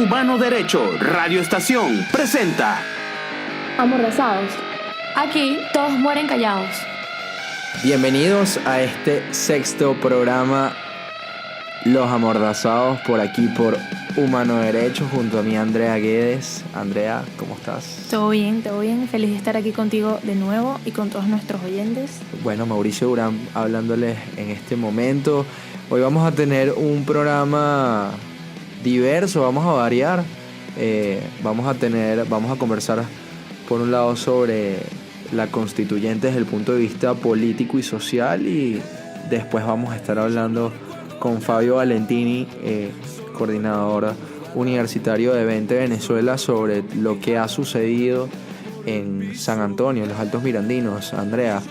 Humano Derecho Radio Estación presenta Amordazados. Aquí todos mueren callados. Bienvenidos a este sexto programa Los Amordazados, por aquí por Humano Derecho, junto a mi Andrea Guedes. Andrea, ¿cómo estás? Todo bien, todo bien. Feliz de estar aquí contigo de nuevo y con todos nuestros oyentes. Bueno, Mauricio Durán hablándoles en este momento. Hoy vamos a tener un programa diverso, vamos a variar. Vamos a conversar por un lado sobre la constituyente desde el punto de vista político y social, y después vamos a estar hablando con Fabio Valentini, coordinador universitario de Vente Venezuela, sobre lo que ha sucedido en San Antonio, en los Altos Mirandinos. Andrea,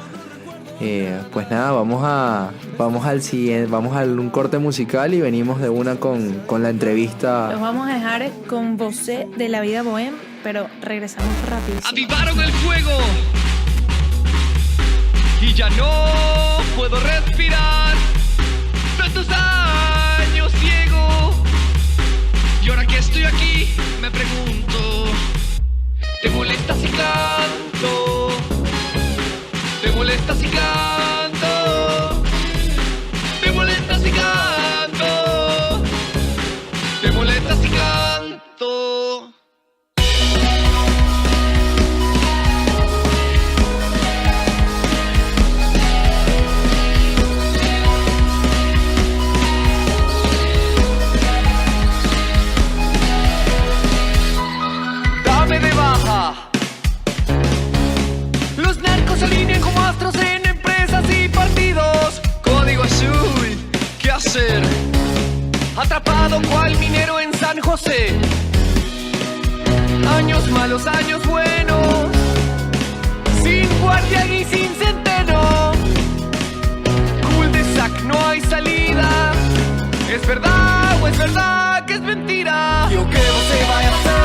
pues nada, vamos a un corte musical y venimos de una con la entrevista. Los vamos a dejar con Bosé de La Vida Bohem, pero regresamos rápido. Avivaron el fuego y ya no puedo respirar. Tantos años ciego, y ahora que estoy aquí me pregunto: ¿te molesta si canto? ¿Te molesta si canto? ¿Te molesta si canto? ¿Te molesta si canto? De baja. Los narcos se alinean como astros en empresas y partidos. Código azul, ¿qué hacer? Atrapado cual minero en San José. Años malos, años buenos, sin guardia y sin centeno. Cul de sac, no hay salida. ¿Es verdad o es verdad que es mentira? Yo que no se vaya a hacer.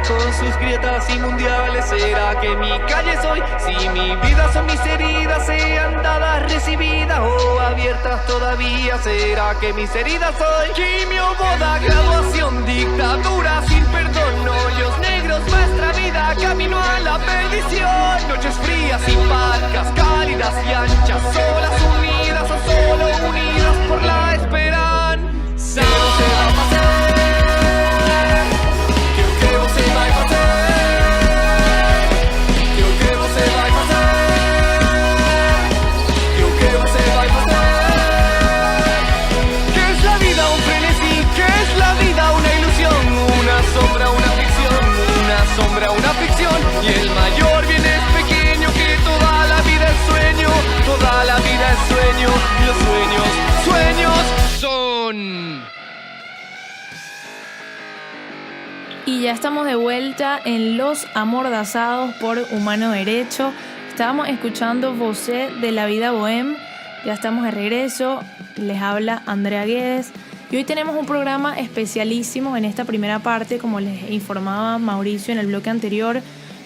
Con sus grietas y mundiales, ¿será que mi calle soy? Si mi vida son mis heridas, sean dadas, recibidas o abiertas todavía, ¿será que mis heridas soy? Quimio, boda, graduación, dictadura sin perdón, hoyos negros, nuestra vida, camino a la perdición. Noches frías y parcas, cálidas y anchas, solas unidas o solo unidas por la esperanza. Se va a pasar. Una ficción, y el mayor bien es pequeño, que toda la vida es sueño, toda Y ya estamos de vuelta en Los Amordazados por Humano Derecho. Estábamos escuchando Vocé de la Vida Bohem. Ya estamos de regreso. Les habla Andrea Guedes. Y hoy tenemos un programa especialísimo en esta primera parte. Como les informaba Mauricio en el bloque anterior,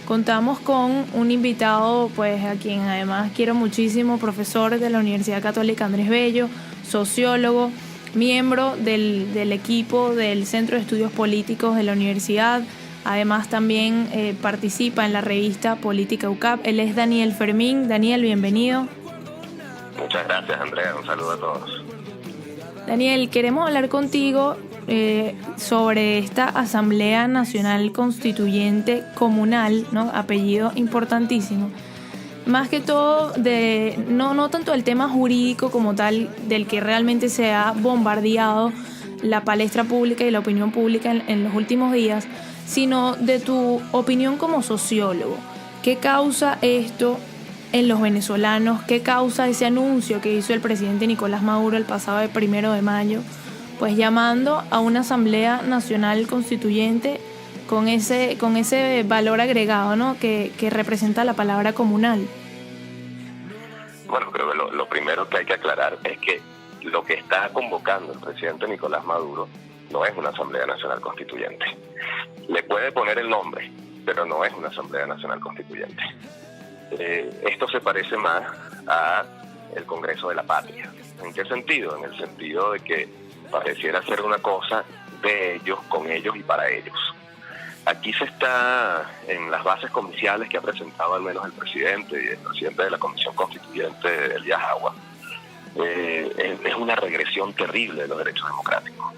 contamos con un invitado, pues a quien además quiero muchísimo, profesor de la Universidad Católica Andrés Bello, sociólogo, miembro del equipo del Centro de Estudios Políticos de la universidad. Además también participa en la revista Política UCAP. Él es Daniel Fermín. Daniel, bienvenido. Muchas gracias, Andrea. Un saludo a todos. Daniel, queremos hablar contigo sobre esta Asamblea Nacional Constituyente Comunal, ¿no? Apellido importantísimo. Más que todo, no tanto el tema jurídico como tal, del que realmente se ha bombardeado la palestra pública y la opinión pública en los últimos días, sino de tu opinión como sociólogo. ¿Qué causa esto en los venezolanos? ¿Qué causa ese anuncio que hizo el presidente Nicolás Maduro el pasado 1 de mayo? Pues llamando a una Asamblea Nacional Constituyente con ese valor agregado, ¿no? que representa la palabra comunal. Bueno, creo que lo primero que hay que aclarar es que lo que está convocando el presidente Nicolás Maduro no es una Asamblea Nacional Constituyente. Le puede poner el nombre, pero no es una Asamblea Nacional Constituyente. Esto se parece más a el Congreso de la Patria. ¿En qué sentido? En el sentido de que pareciera ser una cosa de ellos, con ellos y para ellos. Aquí se está, en las bases comiciales que ha presentado al menos el presidente y el presidente de la Comisión Constituyente, Elías Agua, es una regresión terrible de los derechos democráticos.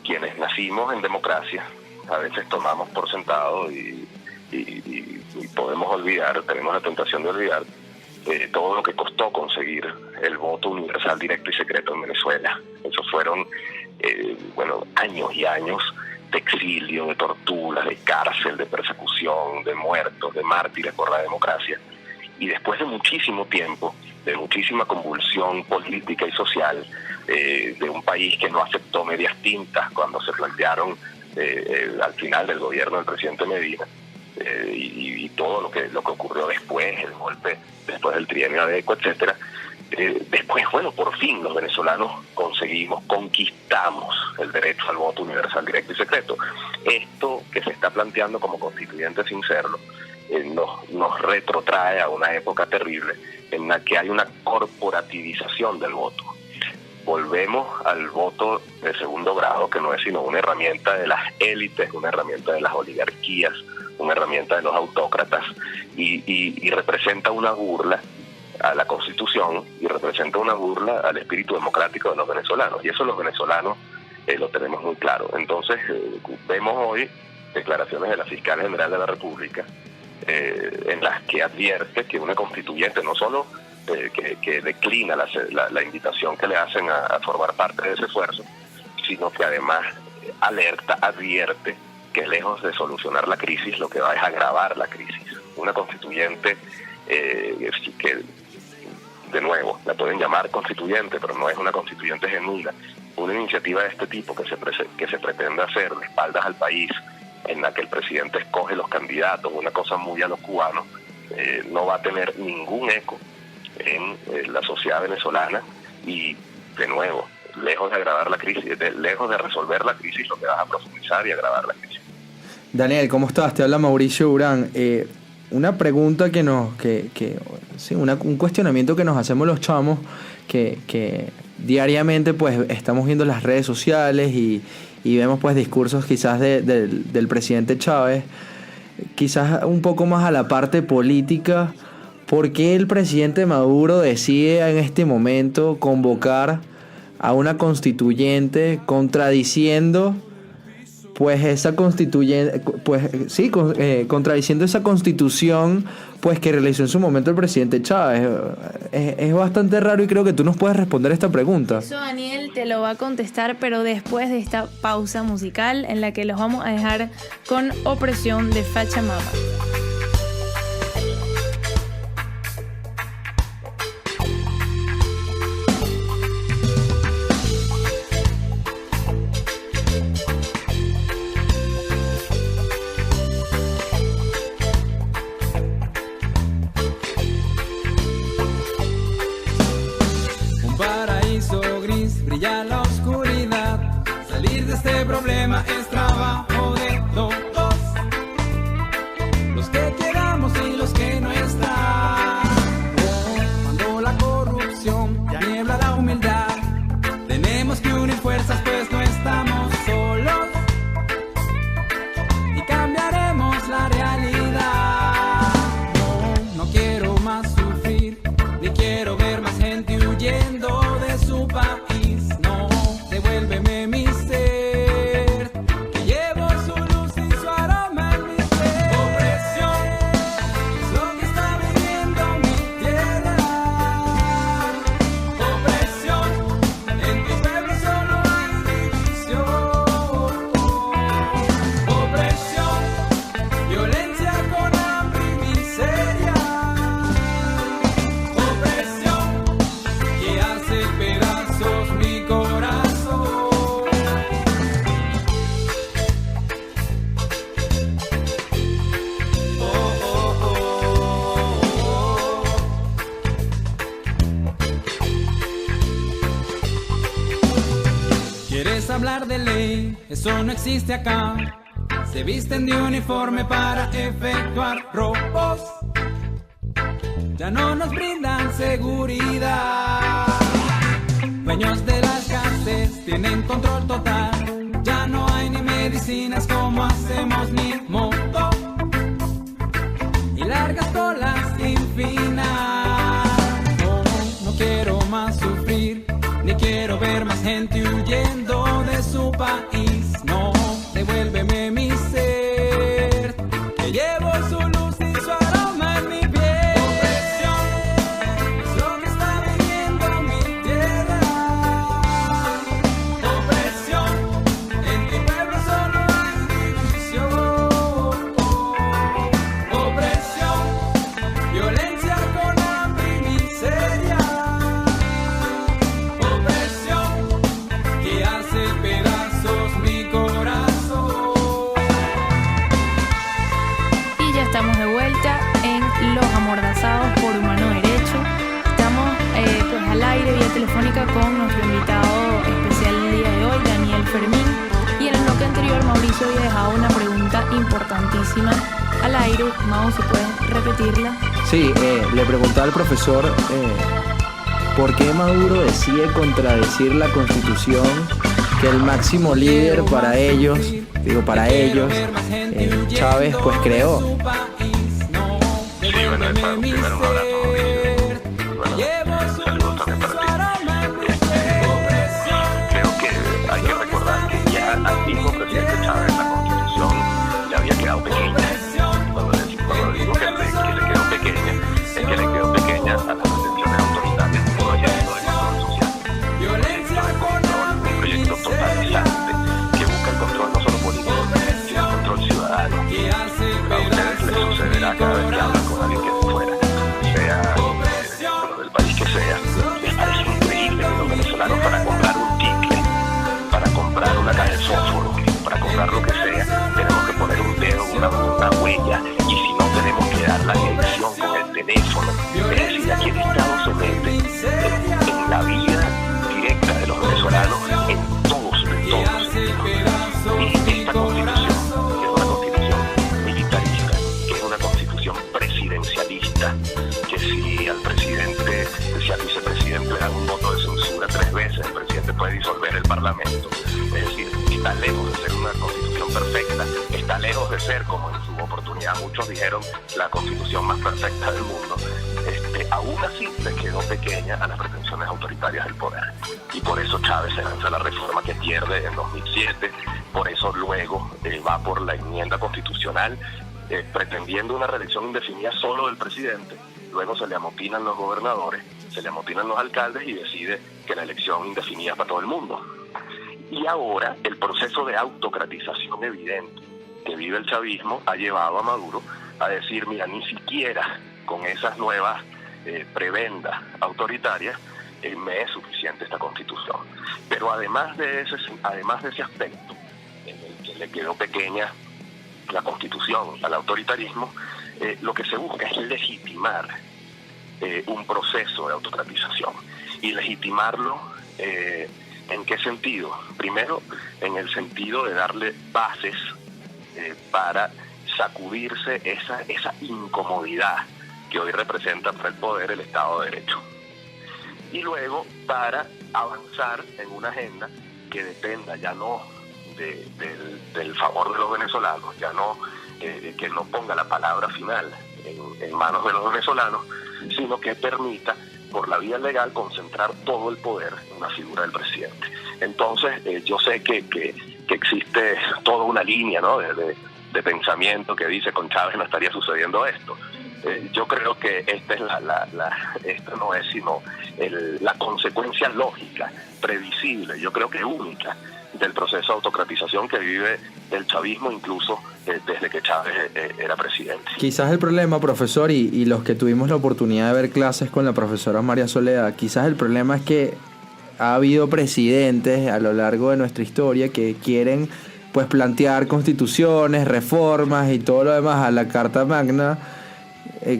Quienes nacimos en democracia, a veces tomamos por sentado y podemos olvidar, tenemos la tentación de olvidar todo lo que costó conseguir el voto universal, directo y secreto en Venezuela. Esos fueron años y años de exilio, de torturas, de cárcel, de persecución, de muertos, de mártires por la democracia. Y después de muchísimo tiempo, de muchísima convulsión política y social, de un país que no aceptó medias tintas cuando se plantearon al final del gobierno del presidente Medina, y todo lo que ocurrió después, el golpe después del trienio Adeco, etcétera. Después, por fin los venezolanos conquistamos el derecho al voto universal, directo y secreto. Esto que se está planteando como constituyente sin serlo, nos retrotrae a una época terrible en la que hay una corporativización del voto. Volvemos al voto de segundo grado, que no es sino una herramienta de las élites, una herramienta de las oligarquías, una herramienta de los autócratas, y representa una burla a la Constitución y representa una burla al espíritu democrático de los venezolanos. Y eso los venezolanos lo tenemos muy claro. Entonces, vemos hoy declaraciones de la Fiscal General de la República en las que advierte que una constituyente no solo que declina la invitación que le hacen a formar parte de ese esfuerzo, sino que además advierte que lejos de solucionar la crisis, lo que va es agravar la crisis. Una constituyente que, de nuevo, la pueden llamar constituyente, pero no es una constituyente genuina. Una iniciativa de este tipo que se pretende hacer de espaldas al país, en la que el presidente escoge los candidatos, una cosa muy a los cubanos, no va a tener ningún eco en la sociedad venezolana y, de nuevo, lejos de agravar la crisis, lejos de resolver la crisis, lo que va a profundizar y agravar la crisis. Daniel, ¿cómo estás? Te habla Mauricio Urán. Una pregunta un cuestionamiento que nos hacemos los chamos, que diariamente pues estamos viendo las redes sociales y vemos pues discursos quizás del presidente Chávez, quizás un poco más a la parte política. ¿Por qué el presidente Maduro decide en este momento convocar a una constituyente contradiciendo pues esa constituyente, contradiciendo esa constitución pues que realizó en su momento el presidente Chávez? Es bastante raro y creo que tú nos puedes responder esta pregunta. Eso Daniel te lo va a contestar, pero después de esta pausa musical en la que los vamos a dejar con Opresión de Pachamama. problema es trabajo de todos, los que quedamos y los que no están. Cuando la corrupción ya niebla la humildad, tenemos que unir fuerzas, pues no estamos solos, y cambiaremos la realidad. No quiero más sufrir, ni quiero ver más gente huyendo de su país. No, devuélveme mi ser, que llevo su luz y su aroma en mi ser. Opresión es lo que está viviendo mi tierra. Opresión, en tu pueblo solo hay división. Opresión, violencia con hambre y miseria. Opresión que hace pedazos mi corazón. Oh, oh, oh. ¿Quieres hablar de ley? Eso no existe acá. Se visten de uniforme para efectuar robos. Ya no nos brindan seguridad. Dueños de las cárceles tienen control total. Ya no hay ni medicinas, como hacemos ni moto, y largas colas sin final. No quiero más sufrir, ni quiero ver más gente huyendo de su país. No, devuélveme mi ser, que llevo su luz y su aroma en mi piel. Opresión es lo que está viviendo mi tierra. Opresión, en mi pueblo solo hay división. Opresión, violencia con hambre y miseria. Opresión que hace pedazos mi corazón. Y ya estamos de vuelta en Los Amordazados por Humano Derecho. Estamos pues al aire vía telefónica con nuestro invitado especial el día de hoy, Daniel Fermín. Y en el bloque anterior Mauricio había dejado una pregunta importantísima al aire. Mau, si puedes repetirla. Sí, le preguntaba al profesor por qué Maduro decide contradecir la Constitución que el máximo líder para ellos, Chávez, pues creó. Sí, bueno, primero un abrazo, Mauricio. Y bueno, saludos también para ti. Creo que hay que recordar que ya al mismo presidente Chávez la Constitución le había quedado pequeña. Cuando digo que le quedó pequeña, es que le quedó pequeña a las pretensiones autoritarias de un proyecto de control social. Un proyecto totalizante que busca el control no solo político, sino el control ciudadano. A ustedes les sucederá cada vez que hablan con alguien que es de fuera, sea del país que sea. Les parece increíble que los venezolanos, para comprar un ticket, para comprar una caja de fósforo, para comprar lo que sea, tenemos que poner un dedo, una huella, y si no tenemos que dar la dirección con el teléfono. Es decir, aquí el Estado se mete en la vida directa de los venezolanos, en todos sus entornos. Y esta constitución, que es una constitución militarista, que es una constitución presidencialista, que si al presidente, si al vicepresidente le dan un voto de censura 3 veces, el presidente puede disolver el parlamento. Es decir, está lejos de ser una constitución perfecta, está lejos de ser, como en su oportunidad muchos dijeron, la constitución más perfecta del mundo. Aún así le quedó pequeña a las pretensiones autoritarias del poder, y por eso Chávez se lanza la reforma que pierde en 2007, por eso luego va por la enmienda constitucional pretendiendo una reelección indefinida solo del presidente. Luego se le amotinan los gobernadores, se le amotinan los alcaldes y decide que la elección indefinida es para todo el mundo. Y ahora el proceso de autocratización evidente que vive el chavismo ha llevado a Maduro a decir, mira, ni siquiera con esas nuevas prebendas autoritarias me es suficiente esta constitución. Pero además de ese aspecto en el que le quedó pequeña la constitución al autoritarismo, lo que se busca es legitimar un proceso de autocratización, y legitimarlo ¿En qué sentido? Primero, en el sentido de darle bases para sacudirse esa incomodidad que hoy representa para el poder el Estado de Derecho. Y luego para avanzar en una agenda que dependa ya no del favor de los venezolanos, ya no que no ponga la palabra final en manos de los venezolanos, sino que permita por la vía legal concentrar todo el poder en la figura del presidente. Entonces yo sé que existe toda una línea, ¿no?, de pensamiento que dice con Chávez no estaría sucediendo esto. Yo creo que esta es esta no es sino la consecuencia lógica, previsible, yo creo que única, del proceso de autocratización que vive el chavismo incluso desde que Chávez era presidente. Quizás el problema, profesor, y los que tuvimos la oportunidad de ver clases con la profesora María Soledad, quizás el problema es que ha habido presidentes a lo largo de nuestra historia que quieren pues plantear constituciones, reformas y todo lo demás a la Carta Magna,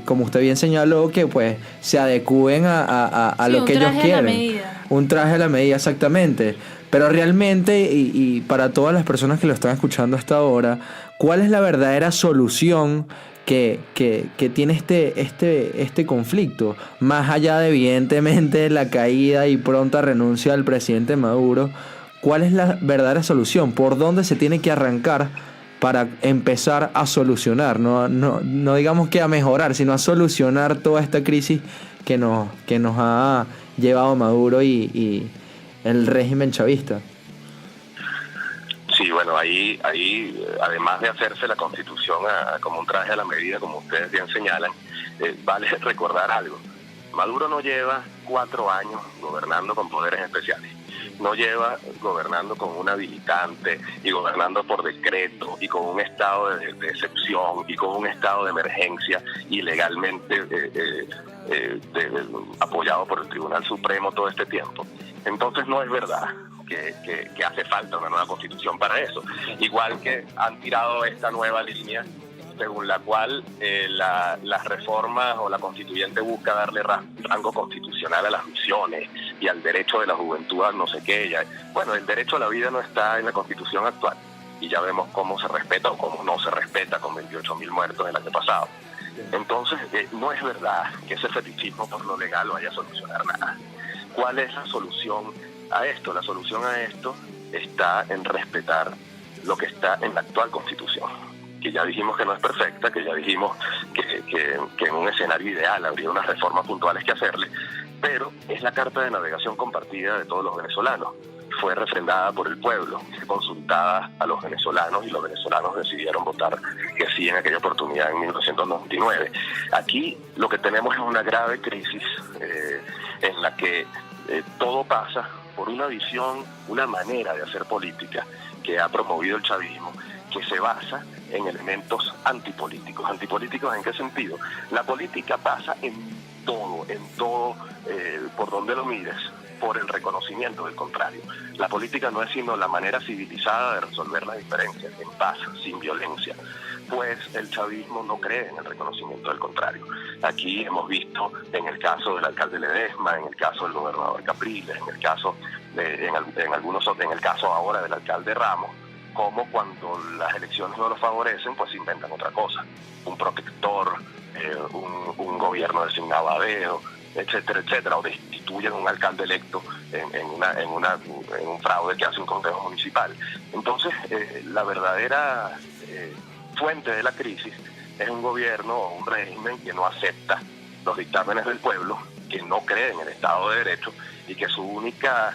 como usted bien señaló, que pues se adecúen a lo que ellos quieren. Un traje a la medida, exactamente. Pero realmente, y para todas las personas que lo están escuchando hasta ahora, ¿cuál es la verdadera solución que tiene este conflicto? Más allá de, evidentemente, la caída y pronta renuncia del presidente Maduro, ¿cuál es la verdadera solución? ¿Por dónde se tiene que arrancar para empezar a solucionar? No digamos que a mejorar, sino a solucionar toda esta crisis que nos ha llevado Maduro y el régimen chavista. Sí, bueno, ahí además de hacerse la Constitución como un traje a la medida, como ustedes bien señalan, vale recordar algo. Maduro no lleva 4 años gobernando con poderes especiales. No lleva gobernando con un habilitante y gobernando por decreto y con un estado de excepción y con un estado de emergencia ilegalmente apoyado por el Tribunal Supremo todo este tiempo. Entonces no es verdad que hace falta una nueva constitución para eso. Igual que han tirado esta nueva línea según la cual las reformas o la constituyente busca darle rango constitucional a las misiones y al derecho de la juventud a no sé qué. Bueno, el derecho a la vida no está en la constitución actual y ya vemos cómo se respeta o cómo no se respeta con 28.000 muertos el año pasado. Entonces no es verdad que ese fetichismo por lo legal vaya a solucionar nada. ¿Cuál es la solución a esto? La solución a esto está en respetar lo que está en la actual constitución, que ya dijimos que no es perfecta, que ya dijimos que en un escenario ideal habría unas reformas puntuales que hacerle, pero es la carta de navegación compartida de todos los venezolanos. Fue refrendada por el pueblo, fue consultada a los venezolanos y los venezolanos decidieron votar que sí en aquella oportunidad en 1999. Aquí lo que tenemos es una grave crisis en la que todo pasa por una visión, una manera de hacer política que ha promovido el chavismo, que se basa en elementos antipolíticos. ¿Antipolíticos en qué sentido? La política pasa en todo, por donde lo mires, por el reconocimiento del contrario. La política no es sino la manera civilizada de resolver las diferencias, en paz, sin violencia. Pues el chavismo no cree en el reconocimiento del contrario. Aquí hemos visto en el caso del alcalde Ledesma, en el caso del gobernador Capriles, en el caso en el caso ahora del alcalde Ramos, como cuando las elecciones no lo favorecen, pues inventan otra cosa, un protector, un gobierno designado a dedo, etcétera, etcétera, o destituyen a un alcalde electo en un fraude que hace un consejo municipal. Entonces, la verdadera fuente de la crisis es un gobierno o un régimen que no acepta los dictámenes del pueblo, que no cree en el Estado de Derecho y que su única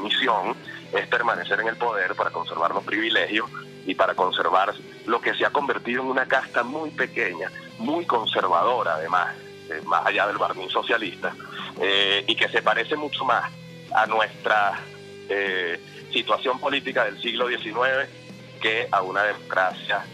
misión es permanecer en el poder para conservar los privilegios y para conservar lo que se ha convertido en una casta muy pequeña, muy conservadora además, más allá del barniz socialista, y que se parece mucho más a nuestra situación política del siglo XIX que a una democracia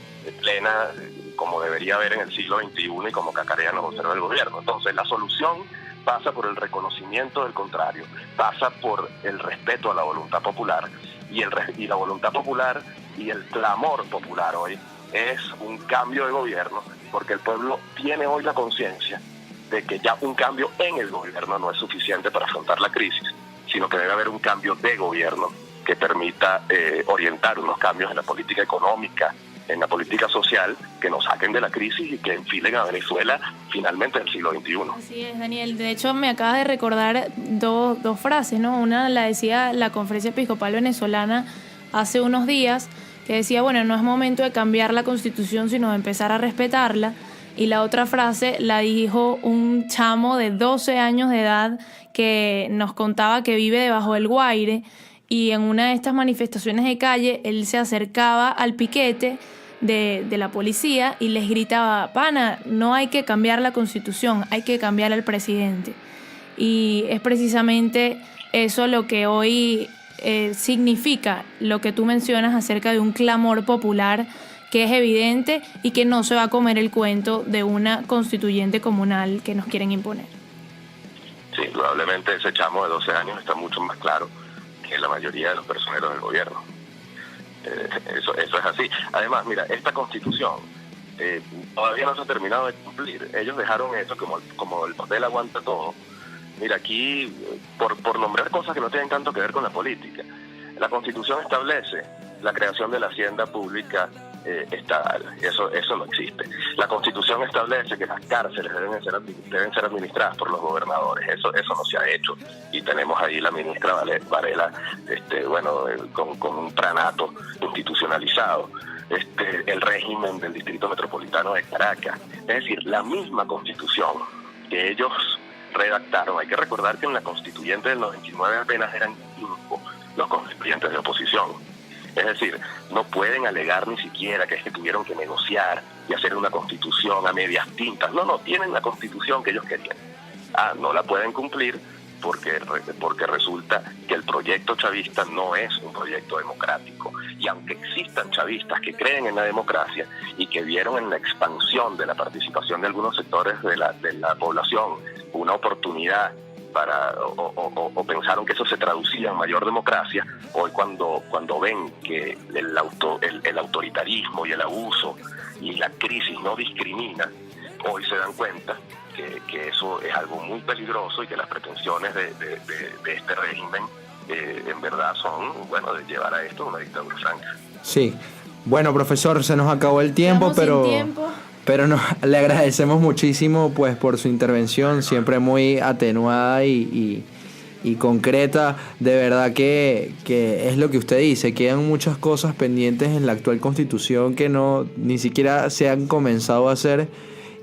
plena como debería haber en el siglo XXI y como cacarea nos observa el gobierno. Entonces la solución pasa por el reconocimiento del contrario, pasa por el respeto a la voluntad popular, y la voluntad popular y el clamor popular hoy es un cambio de gobierno, porque el pueblo tiene hoy la conciencia de que ya un cambio en el gobierno no es suficiente para afrontar la crisis, sino que debe haber un cambio de gobierno que permita orientar unos cambios en la política económica, en la política social, que nos saquen de la crisis y que enfilen a Venezuela finalmente en el siglo XXI. Así es, Daniel. De hecho, me acabas de recordar dos frases, ¿no? Una la decía la Conferencia Episcopal Venezolana hace unos días, que decía, bueno, no es momento de cambiar la Constitución, sino de empezar a respetarla. Y la otra frase la dijo un chamo de 12 años de edad que nos contaba que vive debajo del Guaire, y en una de estas manifestaciones de calle él se acercaba al piquete de la policía y les gritaba: pana, no hay que cambiar la Constitución, hay que cambiar al presidente. Y es precisamente eso lo que hoy significa lo que tú mencionas acerca de un clamor popular que es evidente y que no se va a comer el cuento de una constituyente comunal que nos quieren imponer. Sí, probablemente ese chamo de 12 años está mucho más claro que la mayoría de los personeros del gobierno. Eso es así. Además, mira, esta Constitución todavía no se ha terminado de cumplir. Ellos dejaron eso como el papel aguanta todo. Mira, aquí, por nombrar cosas que no tienen tanto que ver con la política, la Constitución establece la creación de la hacienda pública estatal. Eso no existe. La Constitución establece que las cárceles deben ser administradas por los gobernadores. Eso no se ha hecho. Y tenemos ahí la ministra Varela, con un pranato institucionalizado. El régimen del Distrito Metropolitano de Caracas. Es decir, la misma Constitución que ellos redactaron. Hay que recordar que en la Constituyente del 99 apenas eran 5 los constituyentes de oposición. Es decir, no pueden alegar ni siquiera que es que tuvieron que negociar y hacer una constitución a medias tintas. No, tienen la constitución que ellos querían. No la pueden cumplir porque resulta que el proyecto chavista no es un proyecto democrático. Y aunque existan chavistas que creen en la democracia y que vieron en la expansión de la participación de algunos sectores de la población una oportunidad o pensaron que eso se traducía en mayor democracia, hoy cuando ven que el autoritarismo y el abuso y la crisis no discrimina, hoy se dan cuenta que eso es algo muy peligroso y que las pretensiones de este régimen en verdad son, de llevar a esto una dictadura franca. Sí. Bueno, profesor, se nos acabó el tiempo, pero le agradecemos muchísimo pues por su intervención, siempre muy atenuada y concreta. De verdad que es lo que usted dice, quedan muchas cosas pendientes en la actual Constitución que ni siquiera se han comenzado a hacer,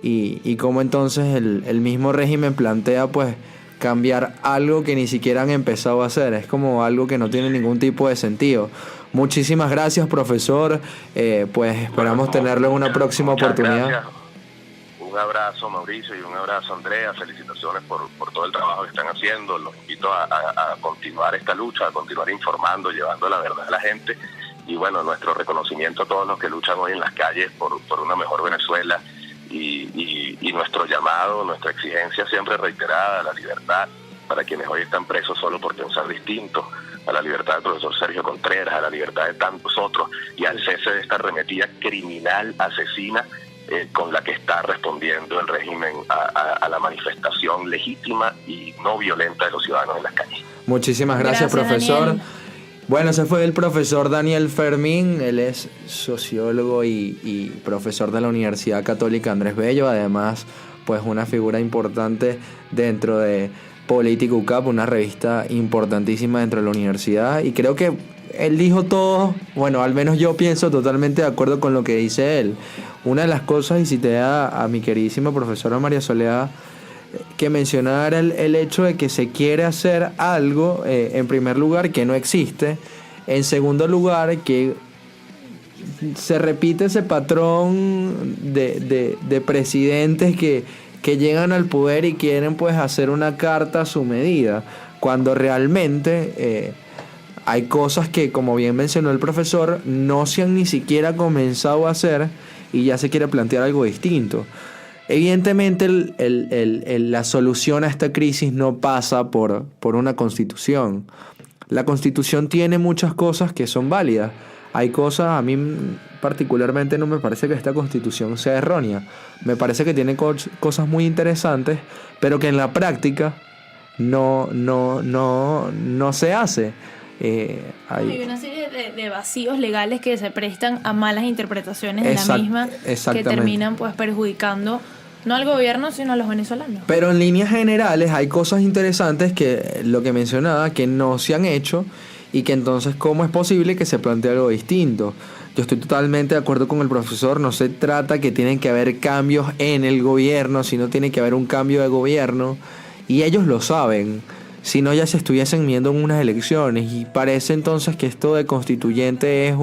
y cómo entonces el mismo régimen plantea pues cambiar algo que ni siquiera han empezado a hacer. Es como algo que no tiene ningún tipo de sentido. Muchísimas gracias, profesor. Pues esperamos tenerlo en una próxima oportunidad. Gracias. Un abrazo, Mauricio, y un abrazo, Andrea. Felicitaciones por todo el trabajo que están haciendo. Los invito a continuar esta lucha, a continuar informando, llevando la verdad a la gente. Y nuestro reconocimiento a todos los que luchan hoy en las calles por una mejor Venezuela. Y nuestro llamado, nuestra exigencia siempre reiterada a la libertad para quienes hoy están presos solo por pensar distinto, a la libertad del profesor Sergio Contreras, a la libertad de tantos otros y al cese de esta arremetida criminal, asesina, con la que está respondiendo el régimen a la manifestación legítima y no violenta de los ciudadanos en las calles. Muchísimas gracias, profesor. Daniel. Bueno, ese fue el profesor Daniel Fermín. Él es sociólogo y profesor de la Universidad Católica Andrés Bello. Además, pues una figura importante dentro de Política UCAP, una revista importantísima dentro de la universidad. Y creo que él dijo todo, al menos yo pienso totalmente de acuerdo con lo que dice él. Una de las cosas, y cité a mi queridísima profesora María Soledad, que mencionara el hecho de que se quiere hacer algo, en primer lugar, que no existe. En segundo lugar, que se repite ese patrón de presidentes que llegan al poder y quieren pues hacer una carta a su medida, cuando realmente hay cosas que, como bien mencionó el profesor, no se han ni siquiera comenzado a hacer y ya se quiere plantear algo distinto. Evidentemente la solución a esta crisis no pasa por una constitución. La constitución tiene muchas cosas que son válidas. Hay cosas, a mí particularmente no me parece que esta constitución sea errónea. Me parece que tiene cosas muy interesantes, pero que en la práctica no se hace. Hay una serie de vacíos legales que se prestan a malas interpretaciones de la misma, que exactamente. terminan pues perjudicando no al gobierno sino a los venezolanos. Pero en líneas generales hay cosas interesantes que lo que mencionaba que no se han hecho y que entonces cómo es posible que se plantee algo distinto. Yo estoy totalmente de acuerdo con el profesor, no se trata que tienen que haber cambios en el gobierno, sino tiene que haber un cambio de gobierno y ellos lo saben. Si no, ya se estuviesen viendo en unas elecciones. Y parece entonces que esto de constituyente es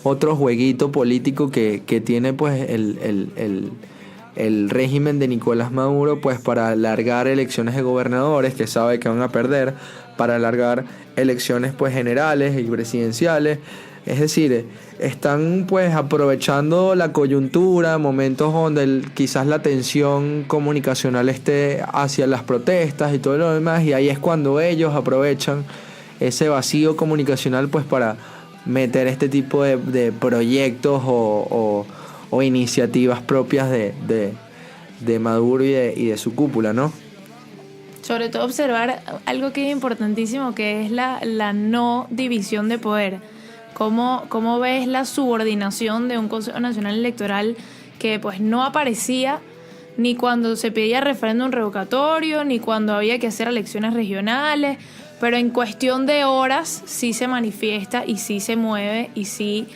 otro jueguito político que tiene pues el régimen de Nicolás Maduro pues para alargar elecciones de gobernadores que sabe que van a perder, para alargar elecciones pues generales y presidenciales. Es decir, están pues aprovechando la coyuntura, momentos donde quizás la tensión comunicacional esté hacia las protestas y todo lo demás, y ahí es cuando ellos aprovechan ese vacío comunicacional pues para meter este tipo de proyectos o iniciativas propias de Maduro y de su cúpula, ¿no? Sobre todo observar algo que es importantísimo, que es la no división de poder. ¿Cómo ves la subordinación de un Consejo Nacional Electoral que pues no aparecía ni cuando se pedía referéndum revocatorio, ni cuando había que hacer elecciones regionales, pero en cuestión de horas sí se manifiesta y sí se mueve y sí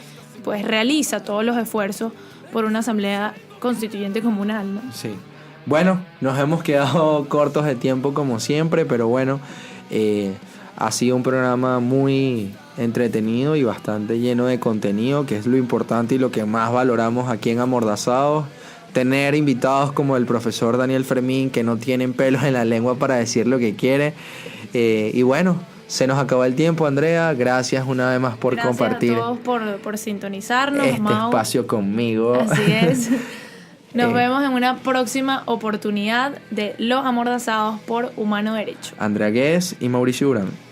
pues realiza todos los esfuerzos por una asamblea constituyente comunal, ¿no? Sí. Bueno, nos hemos quedado cortos de tiempo como siempre, pero bueno, ha sido un programa muy entretenido y bastante lleno de contenido, que es lo importante y lo que más valoramos aquí en Amordazados. Tener invitados como el profesor Daniel Fermín, que no tienen pelos en la lengua para decir lo que quiere. Y bueno, se nos acabó el tiempo, Andrea. Gracias una vez más por compartir. Gracias a todos por sintonizarnos, este Mau. espacio conmigo. Así es. Nos vemos en una próxima oportunidad de Los Amordazados por Humano Derecho. Andrea Guess y Mauricio Urán.